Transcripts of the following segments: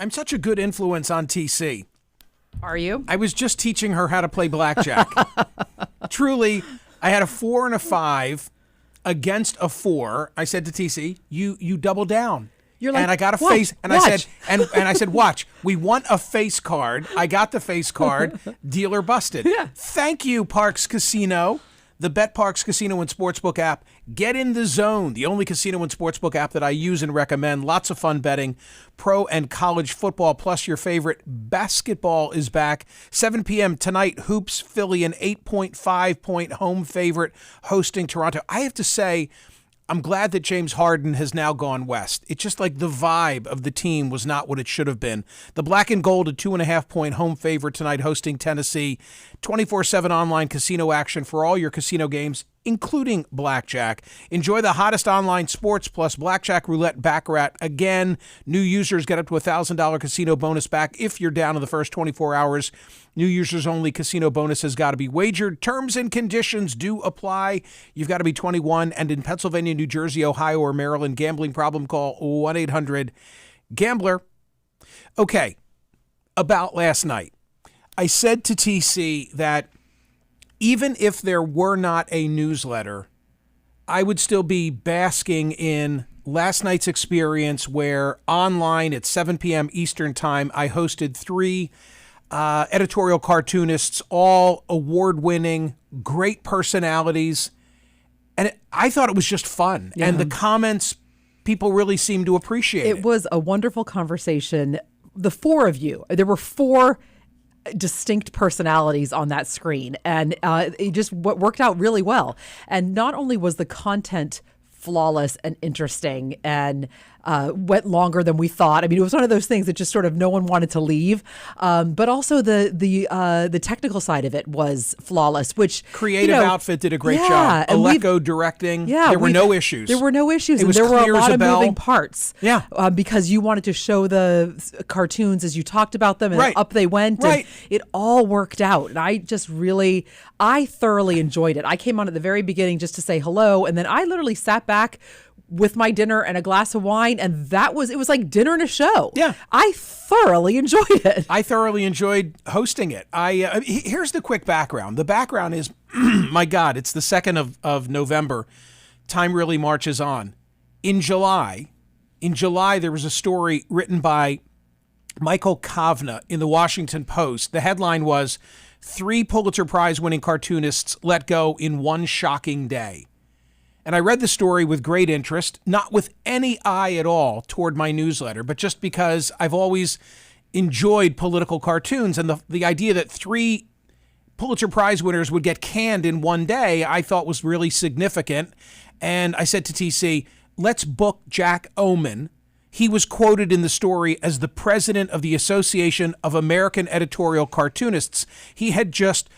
I'm such a good influence on TC. Are you? I was just teaching her how to play blackjack. Truly, I had a 4 and a 5 against a 4. I said to TC, you double down. You're like, and I got a watch, face, and watch. I said, and I said, watch. We want a face card. I got the face card. Dealer busted. Yeah. Thank you, Parks Casino, the Bet Parks Casino and Sportsbook app. Get in the zone, the only casino and sportsbook app that I use and recommend. Lots of fun betting, pro and college football, plus your favorite basketball is back. 7 p.m. tonight, Hoops, Philly, an 8.5-point home favorite hosting Toronto. I have to say, I'm glad that James Harden has now gone west. It's just like the vibe of the team was not what it should have been. The black and gold, a 2.5-point home favorite tonight hosting Tennessee. 24/7 online casino action for all your casino games, including blackjack. Enjoy the hottest online sports plus blackjack, roulette, baccarat. Again, new users get up to $1,000 casino bonus back if you're down in the first 24 hours. New users only. Casino bonus has got to be wagered. Terms and conditions do apply. You've got to be 21 and in Pennsylvania, New Jersey, Ohio, or Maryland. Gambling problem, call 1-800-GAMBLER. Okay, about last night. I said to TC that even if there were not a newsletter, I would still be basking in last night's experience where online at 7 p.m. Eastern Time, I hosted 3 editorial cartoonists, all award-winning, great personalities. And I thought it was just fun. Yeah. And the comments, people really seemed to appreciate it. It was a wonderful conversation. The 4 of you, there were 4 distinct personalities on that screen, and it just worked out really well. And not only was the content flawless and interesting and went longer than we thought. I mean, it was one of those things that just sort of no one wanted to leave. But also the technical side of it was flawless, which creative outfit did a great job. Aleko directing. Yeah, there were no issues. There were no issues. It was there were a clear lot as a of bell. moving parts. Yeah. Because you wanted to show the cartoons as you talked about them, and right. up they went. Right. And it all worked out. And I thoroughly enjoyed it. I came on at the very beginning just to say hello, and then I literally sat back with my dinner and a glass of wine, and it was like dinner and a show. Yeah. I thoroughly enjoyed it. I thoroughly enjoyed hosting it. Here's the quick background. The background is, my God, it's the 2nd of November. Time really marches on. In July, there was a story written by Michael Kavna in the Washington Post. The headline was, 3 Pulitzer Prize winning cartoonists let go in one shocking day. And I read the story with great interest, not with any eye at all toward my newsletter, but just because I've always enjoyed political cartoons, and the idea that 3 Pulitzer Prize winners would get canned in one day, I thought was really significant. And I said to TC, let's book Jack Oman. He was quoted in the story as the president of the Association of American Editorial Cartoonists. He had just,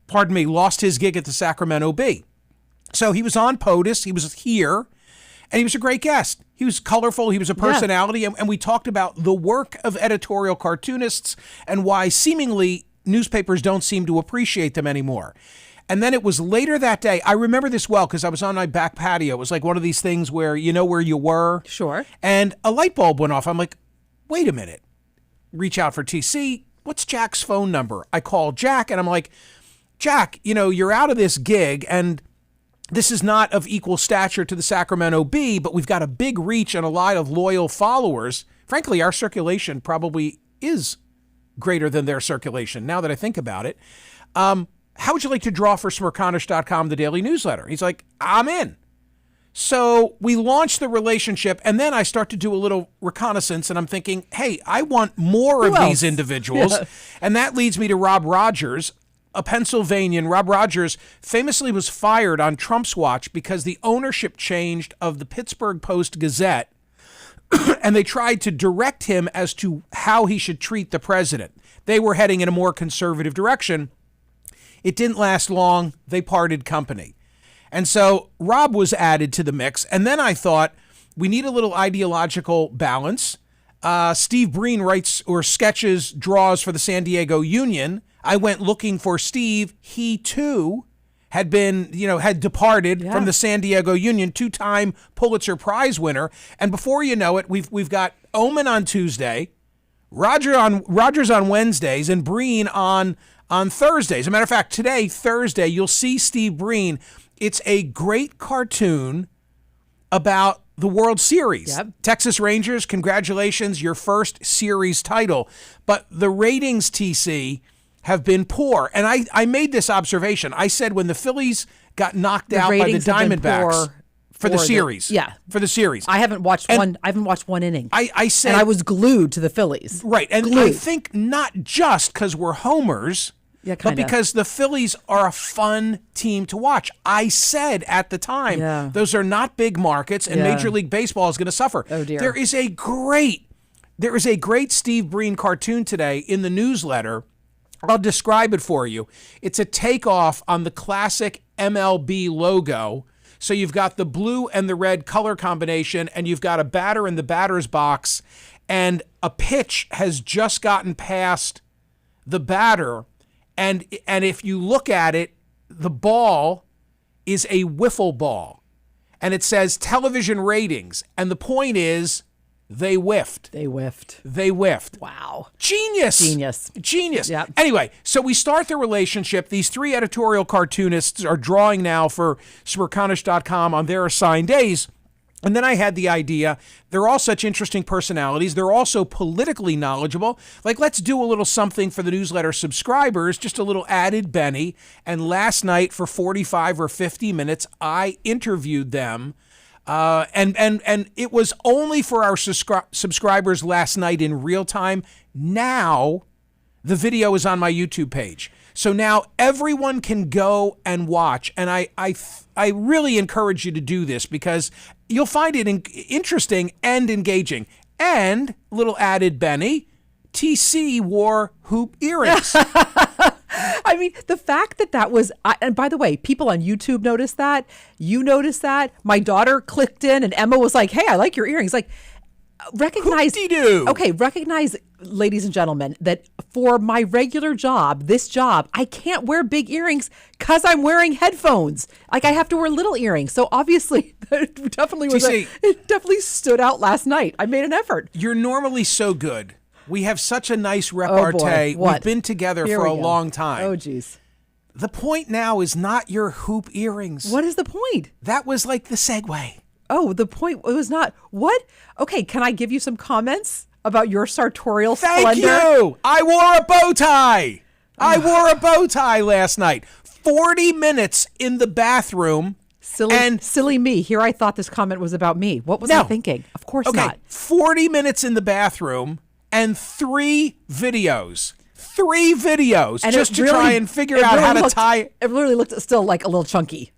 lost his gig at the Sacramento Bee. So he was on POTUS, he was here, and he was a great guest. He was colorful, he was a personality, and we talked about the work of editorial cartoonists and why seemingly newspapers don't seem to appreciate them anymore. And then it was later that day, I remember this well because I was on my back patio. It was like one of these things where you know where you were. Sure. And a light bulb went off. I'm like, wait a minute. Reach out for TC. What's Jack's phone number? I call Jack, and I'm like, Jack, you're out of this gig, and this is not of equal stature to the Sacramento Bee, but we've got a big reach and a lot of loyal followers. Frankly, our circulation probably is greater than their circulation, now that I think about it. How would you like to draw for Smerconish.com, the daily newsletter? He's like, I'm in. So we launched the relationship, and then I start to do a little reconnaissance, and I'm thinking, hey, I want more of these individuals. Yeah. And that leads me to Rob Rogers, a Pennsylvanian. Rob Rogers famously was fired on Trump's watch because the ownership changed of the Pittsburgh Post-Gazette, and they tried to direct him as to how he should treat the president. They were heading in a more conservative direction. It didn't last long. They parted company. And so Rob was added to the mix, and then I thought, we need a little ideological balance. Steve Breen writes or sketches, draws for the San Diego Union. I went looking for Steve. He too had departed from the San Diego Union, 2-time Pulitzer Prize winner. And before you know it, we've got Oman on Tuesday, Rogers on Wednesdays and Breen on Thursdays. As a matter of fact, today, Thursday, you'll see Steve Breen. It's a great cartoon about the World Series. Yep. Texas Rangers, congratulations, your first series title. But the ratings, TC, have been poor. And I made this observation. I said when the Phillies got knocked out by the Diamondbacks for the series. For the series. I haven't watched one inning. I said, and I was glued to the Phillies. Right. And glued. I think not just because we're homers, but because the Phillies are a fun team to watch. I said at the time, those are not big markets, and Major League Baseball is going to suffer. Oh, dear. There is a great Steve Breen cartoon today in the newsletter. I'll describe it for you. It's a takeoff on the classic MLB logo. So you've got the blue and the red color combination, and you've got a batter in the batter's box, and a pitch has just gotten past the batter. And if you look at it, the ball is a wiffle ball. And it says television ratings. And the point is, they whiffed. They whiffed. Wow. Genius. Yep. Anyway, so we start the relationship. These three editorial cartoonists are drawing now for Smerconish.com on their assigned days. And then I had the idea, they're all such interesting personalities. They're also politically knowledgeable. Like, let's do a little something for the newsletter subscribers, just a little added Benny. And last night for 45 or 50 minutes, I interviewed them. And it was only for our subscribers last night in real time. Now the video is on my YouTube page. So now everyone can go and watch. And I really encourage you to do this because you'll find it interesting and engaging. And little added Benny, TC wore hoop earrings. I mean, the fact that was, and by the way, people on YouTube noticed that. You noticed that. My daughter clicked in and Emma was like, hey, I like your earrings. Like, recognize, ladies and gentlemen, that for my regular job, this job, I can't wear big earrings because I'm wearing headphones. Like, I have to wear little earrings. So obviously, it definitely stood out last night. I made an effort. You're normally so good. We have such a nice repartee. We've been together for a long time. Oh, geez. The point now is not your hoop earrings. What is the point? That was like the segue. Oh, the point was not. What? Okay, can I give you some comments about your sartorial splendor? Thank you. I wore a bow tie. I wore a bow tie last night. 40 minutes in the bathroom. Silly me. Here I thought this comment was about me. What was I thinking? Of course not. 40 minutes in the bathroom and 3 videos. 3 videos and just to try and figure out how to tie. It really looked still like a little chunky.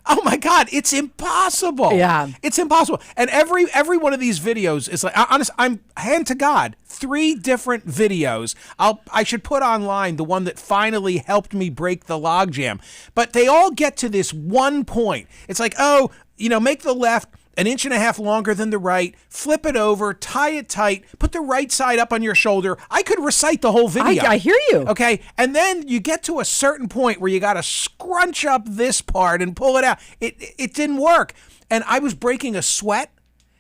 Oh my God, it's impossible. Yeah. It's impossible. And every one of these videos is like, I'm hand to God, 3 different videos. I should put online the one that finally helped me break the logjam. But they all get to this one point. It's like, make the left 1.5 inches longer than the right, flip it over, tie it tight, put the right side up on your shoulder. I could recite the whole video. I hear you. Okay. And then you get to a certain point where you got to scrunch up this part and pull it out. It didn't work. And I was breaking a sweat.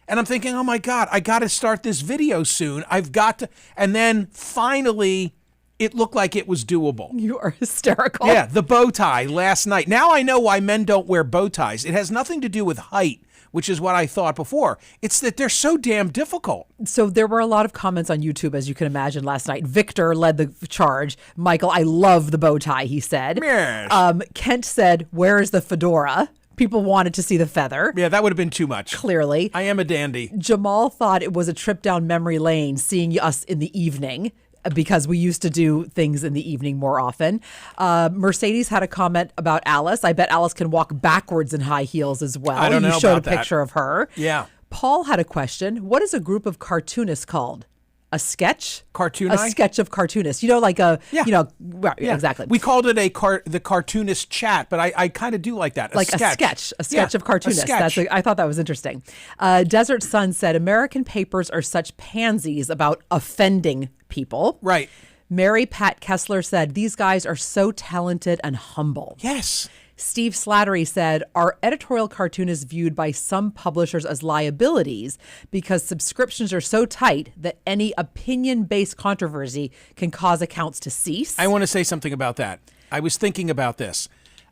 And I'm thinking, oh my God, I got to start this video soon. I've got to. And then finally, it looked like it was doable. You are hysterical. Yeah. The bow tie last night. Now I know why men don't wear bow ties. It has nothing to do with height, which is what I thought before. It's that they're so damn difficult. So there were a lot of comments on YouTube, as you can imagine, last night. Victor led the charge. Michael, I love the bow tie, he said. Yes. Kent said, where is the fedora? People wanted to see the feather. Yeah, that would have been too much. Clearly. I am a dandy. Jamal thought it was a trip down memory lane seeing us in the evening, because we used to do things in the evening more often. Mercedes had a comment about Alice. I bet Alice can walk backwards in high heels as well. I don't know You showed about a picture of her. Yeah. Paul had a question. What is a group of cartoonists called? A sketch? Cartoon? A sketch of cartoonists. Like a, exactly. We called it the cartoonist chat, but I kind of do like that. A sketch of cartoonists. I thought that was interesting. Desert Sun said, American papers are such pansies about offending people. Right. Mary Pat Kessler said, these guys are so talented and humble. Yes. Steve Slattery said, "Are editorial cartoonists viewed by some publishers as liabilities because subscriptions are so tight that any opinion-based controversy can cause accounts to cease?" I want to say something about that. I was thinking about this.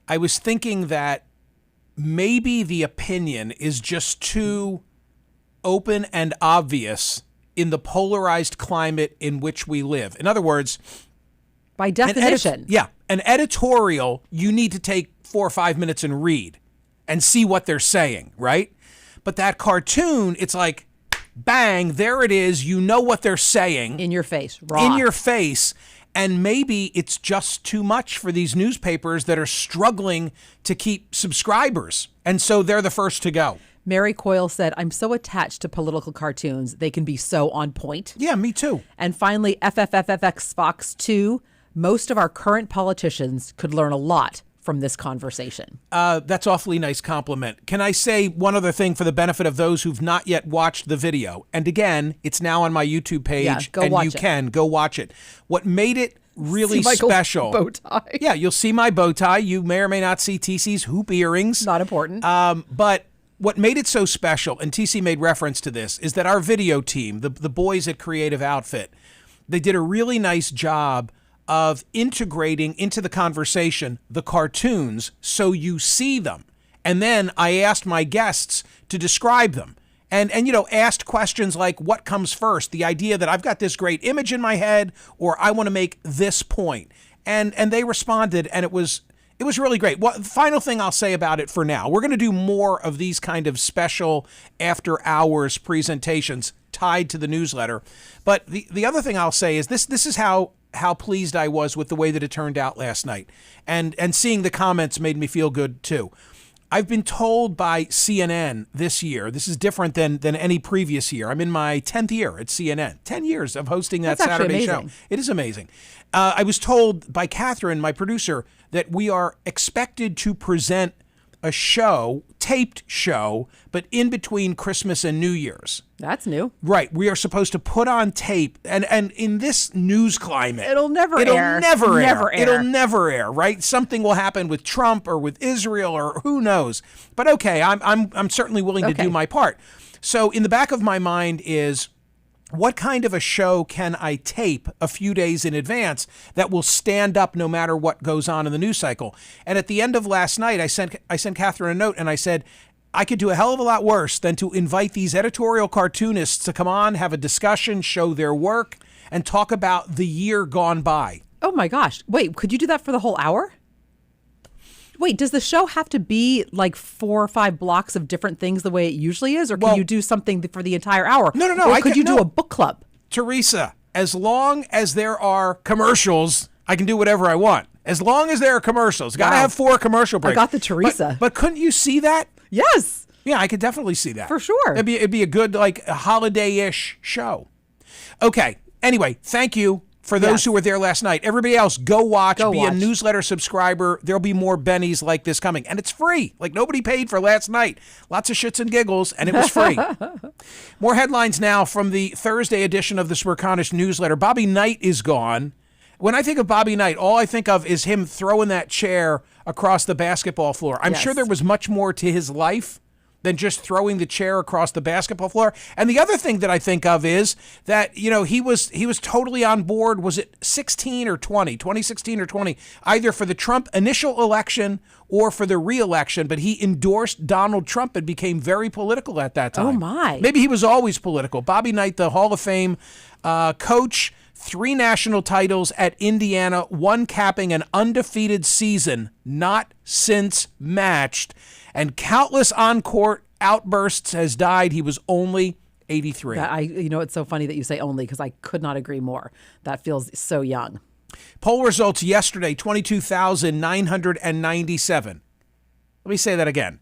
I was thinking that maybe the opinion is just too open and obvious in the polarized climate in which we live. In other words, by definition. An editorial, you need to take 4 or 5 minutes and read and see what they're saying, right? But that cartoon, it's like, bang, there it is. You know what they're saying. In your face, raw. In your face. And maybe it's just too much for these newspapers that are struggling to keep subscribers. And so they're the first to go. Mary Coyle said, "I'm so attached to political cartoons. They can be so on point." Yeah, me too. And finally, FFFFX Fox 2, most of our current politicians could learn a lot from this conversation. That's awfully nice compliment. Can I say one other thing for the benefit of those who've not yet watched the video? And again, it's now on my YouTube page, go watch you it. can go watch it. What made it really See Michael's special? bow tie. Yeah, you'll see my bow tie. You may or may not see TC's hoop earrings. Not important. But what made it so special, and TC made reference to this, is that our video team, the boys at Creative Outfit, they did a really nice job of integrating into the conversation the cartoons so you see them. And then I asked my guests to describe them and asked questions like, what comes first? The idea that I've got this great image in my head, or I want to make this point. And they responded, and it was really great. Well, the final thing I'll say about it for now, we're going to do more of these kind of special after hours presentations tied to the newsletter. But the other thing I'll say is this is how pleased I was with the way that it turned out last night. And seeing the comments made me feel good too. I've been told by CNN this year, this is different than any previous year. I'm in my 10th year at CNN, 10 years of hosting that That's Saturday actually show. amazing. It is amazing. I was told by Catherine, my producer, that we are expected to present a show, taped show, but in between Christmas and New Year's. That's new. Right. We are supposed to put on tape, and in this news climate, It'll never It'll air. never Never air. air. It'll never air, right? Something will happen with Trump or with Israel or who knows. But okay, I'm certainly willing to do my part. So in the back of my mind is, what kind of a show can I tape a few days in advance that will stand up no matter what goes on in the news cycle? And at the end of last night, I sent Catherine a note and I said, I could do a hell of a lot worse than to invite these editorial cartoonists to come on, have a discussion, show their work, and talk about the year gone by. Oh my gosh. Wait, could you do that for the whole hour? Wait, does the show have to be like 4 or 5 blocks of different things the way it usually is? Or can you do something for the entire hour? No. Or could you do a book club? Teresa, as long as there are commercials, I can do whatever I want. As long as there are commercials. Got to have 4 commercial breaks. I got the Teresa. But couldn't you see that? Yes. Yeah, I could definitely see that. For sure. It'd be a good, like, a holiday-ish show. Okay. Anyway, thank you for those who were there last night. Everybody else, go watch. Be a newsletter subscriber. There'll be more Bennies like this coming. And it's free. Like, nobody paid for last night. Lots of shits and giggles, and it was free. More headlines now from the Thursday edition of the Smerconish newsletter. Bobby Knight is gone. When I think of Bobby Knight, all I think of is him throwing that chair across the basketball floor. I'm sure there was much more to his life than just throwing the chair across the basketball floor. And the other thing that I think of is that, he was totally on board. Was it 2016 or 20, either for the Trump initial election or for the re-election, but he endorsed Donald Trump and became very political at that time. Oh my. Maybe he was always political. Bobby Knight, the Hall of Fame coach, 3 national titles at Indiana, 1 capping an undefeated season not since matched, and countless on-court outbursts has died. He was only 83. It's so funny that you say only, because I could not agree more. That feels so young. Poll results yesterday, 22,997. Let me say that again.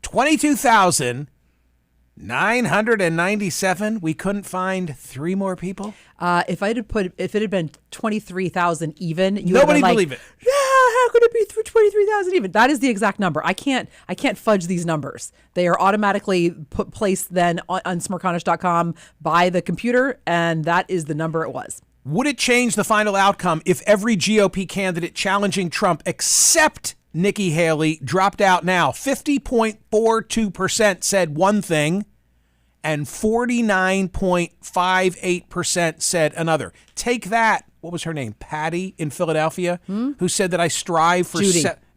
22,997. We couldn't find 3 more people? If it had been 23,000 even, nobody believe it. Yeah, how could it be 23,000 even? That is the exact number. I can't fudge these numbers. They are automatically placed then on Smerconish.com by the computer, and that is the number it was. Would it change the final outcome if every GOP candidate challenging Trump except Nikki Haley, dropped out now. 50.42% said one thing, and 49.58% said another. Take that. What was her name? Patty in Philadelphia, who said that I strive for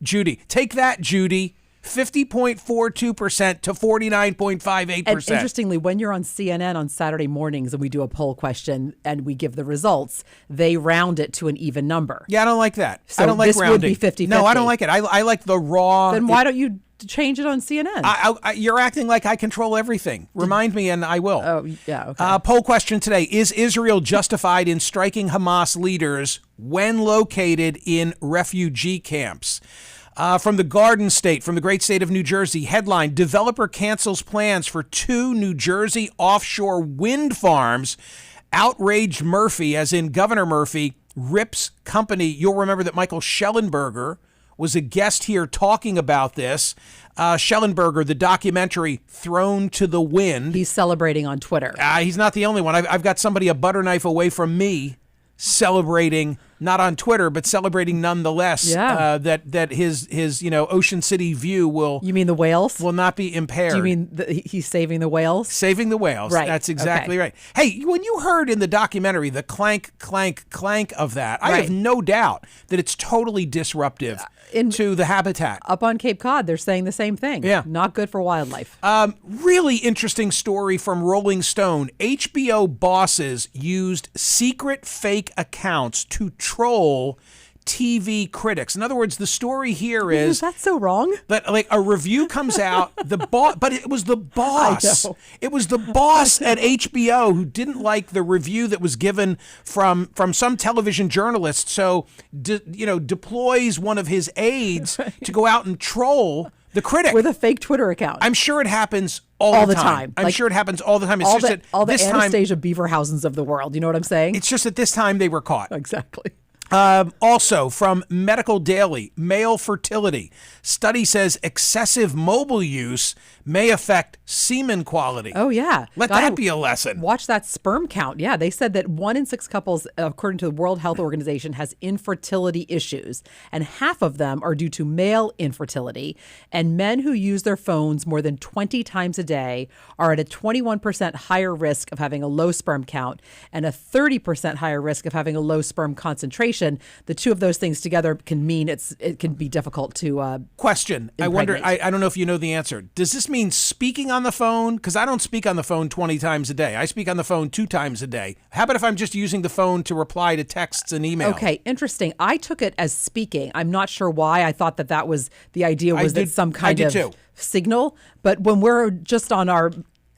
Judy. Take that, Judy. 50.42% to 49.58%. And interestingly, when you're on CNN on Saturday mornings and we do a poll question and we give the results, they round it to an even number. Yeah, I don't like that. So I don't like this rounding. would be 50-50. No, I don't like it. I like the raw. Then why don't you change it on CNN? You're acting like I control everything. Remind me and I will. Oh, yeah, okay. Poll question today. Is Israel justified in striking Hamas leaders when located in refugee camps? From the Garden State, from the great state of New Jersey, headline, developer cancels plans for 2 New Jersey offshore wind farms. Outraged Murphy, as in Governor Murphy, rips company. You'll remember that Michael Schellenberger was a guest here talking about this. Schellenberger, the documentary Thrown to the Wind. He's celebrating on Twitter. He's not the only one. I've got somebody a butter knife away from me celebrating, not on Twitter, but celebrating nonetheless. Yeah. That his Ocean City view will. You mean the whales? Will not be impaired. Do you mean he's saving the whales? Saving the whales. Right. That's exactly right. Hey, when you heard in the documentary the clank, clank, clank of that, I have no doubt that it's totally disruptive to the habitat. Up on Cape Cod, they're saying the same thing. Yeah. Not good for wildlife. Really interesting story from Rolling Stone. HBO bosses used secret fake accounts to troll TV critics. In other words, the story here is that so wrong? that like a review comes out, but it was the boss. I know. It was the boss at HBO who didn't like the review that was given from some television journalist. So deploys one of his aides to go out and troll the critic with a fake Twitter account. I'm sure it happens all the time. I'm sure it happens all the time. It's all just the, that all the this Anastasia Beaverhausens of the world. You know what I'm saying? It's just that this time they were caught. Exactly. Also, from Medical Daily, male fertility. Study says excessive mobile use may affect semen quality. Oh, yeah. Let that be a lesson. Watch that sperm count. Yeah, they said that 1 in 6 couples, according to the World Health Organization, has infertility issues, and half of them are due to male infertility. And men who use their phones more than 20 times a day are at a 21% higher risk of having a low sperm count and a 30% higher risk of having a low sperm concentration. The two of those things together can mean it can be difficult to Question. I wonder, I don't know if you know the answer. Does this mean speaking on the phone? Because I don't speak on the phone 20 times a day. I speak on the phone 2 times a day. How about if I'm just using the phone to reply to texts and email? Okay, interesting. I took it as speaking. I'm not sure why. I thought that was the idea was that some kind of signal. But when we're just on our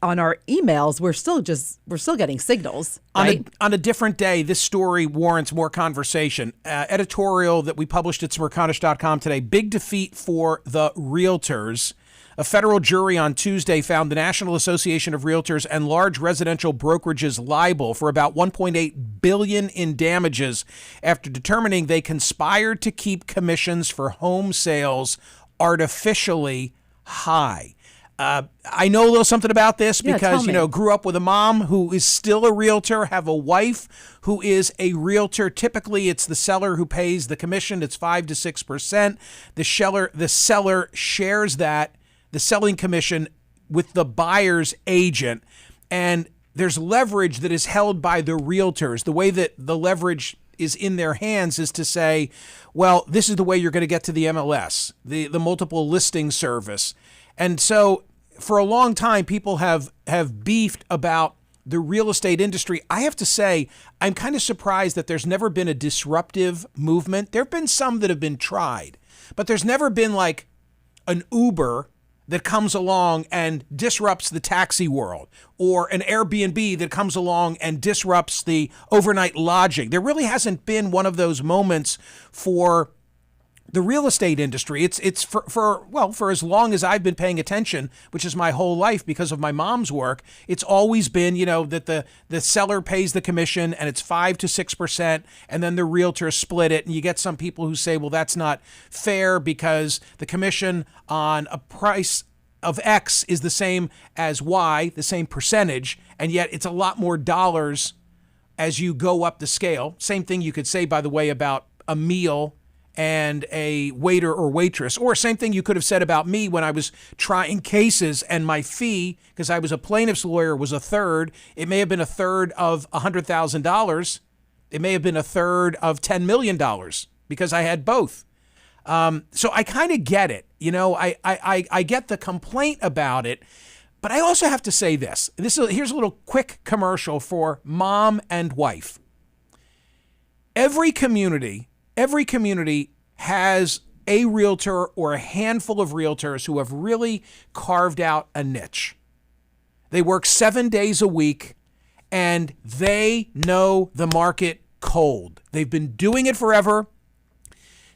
emails, we're still getting signals. Right? On a different day, this story warrants more conversation. Editorial that we published at Smerconish.com today. Big defeat for the Realtors. A federal jury on Tuesday found the National Association of Realtors and large residential brokerages liable for about $1.8 billion in damages after determining they conspired to keep commissions for home sales artificially high. I know a little something about this because, grew up with a mom who is still a realtor, have a wife who is a realtor. Typically, it's the seller who pays the commission. It's 5 to 6%. The seller shares that, the selling commission, with the buyer's agent. And there's leverage that is held by the realtors. The way that the leverage is in their hands is to say, well, this is the way you're going to get to the MLS, the multiple listing service. And so for a long time, people have beefed about the real estate industry. I have to say, I'm kind of surprised that there's never been a disruptive movement. There have been some that have been tried, but there's never been like an Uber that comes along and disrupts the taxi world, or an Airbnb that comes along and disrupts the overnight lodging. There really hasn't been one of those moments for the real estate industry. It's for as long as I've been paying attention, which is my whole life because of my mom's work. It's always been, that the seller pays the commission and it's 5 to 6%, and then the realtor split it. And you get some people who say, well, that's not fair because the commission on a price of X is the same as Y, the same percentage, and yet it's a lot more dollars as you go up the scale. Same thing you could say, by the way, about a meal and a waiter or waitress. Or same thing you could have said about me when I was trying cases and my fee, because I was a plaintiff's lawyer, was a third. It may have been a third of $100,000. It may have been a third of $10 million because I had both. So I kind of get it. You know, I get the complaint about it, but I also have to say this. Here's a little quick commercial for mom and wife. Every community has a realtor or a handful of realtors who have really carved out a niche. They work 7 days a week and they know the market cold. They've been doing it forever.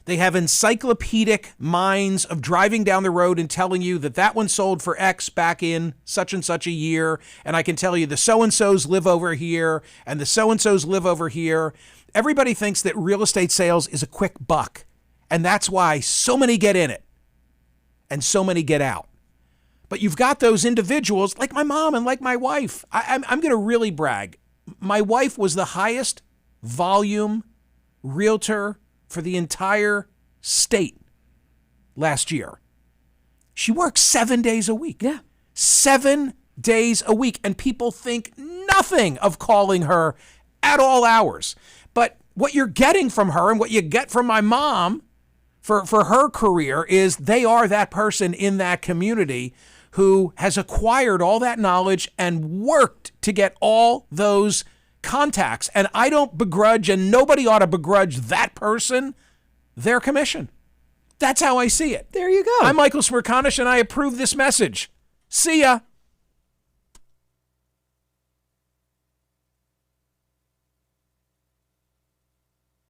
They have encyclopedic minds of driving down the road and telling you that one sold for X back in such and such a year. And I can tell you the so-and-sos live over here and the so-and-sos live over here. Everybody thinks that real estate sales is a quick buck. And that's why so many get in it and so many get out. But you've got those individuals like my mom and like my wife. I'm going to really brag. My wife was the highest volume realtor for the entire state last year. She works 7 days a week. Yeah. 7 days a week. And people think nothing of calling her at all hours. But what you're getting from her and what you get from my mom for her career is they are that person in that community who has acquired all that knowledge and worked to get all those contacts. And I don't begrudge, and nobody ought to begrudge that person their commission. That's how I see it. There you go. I'm Michael Smerconish, and I approve this message. See ya.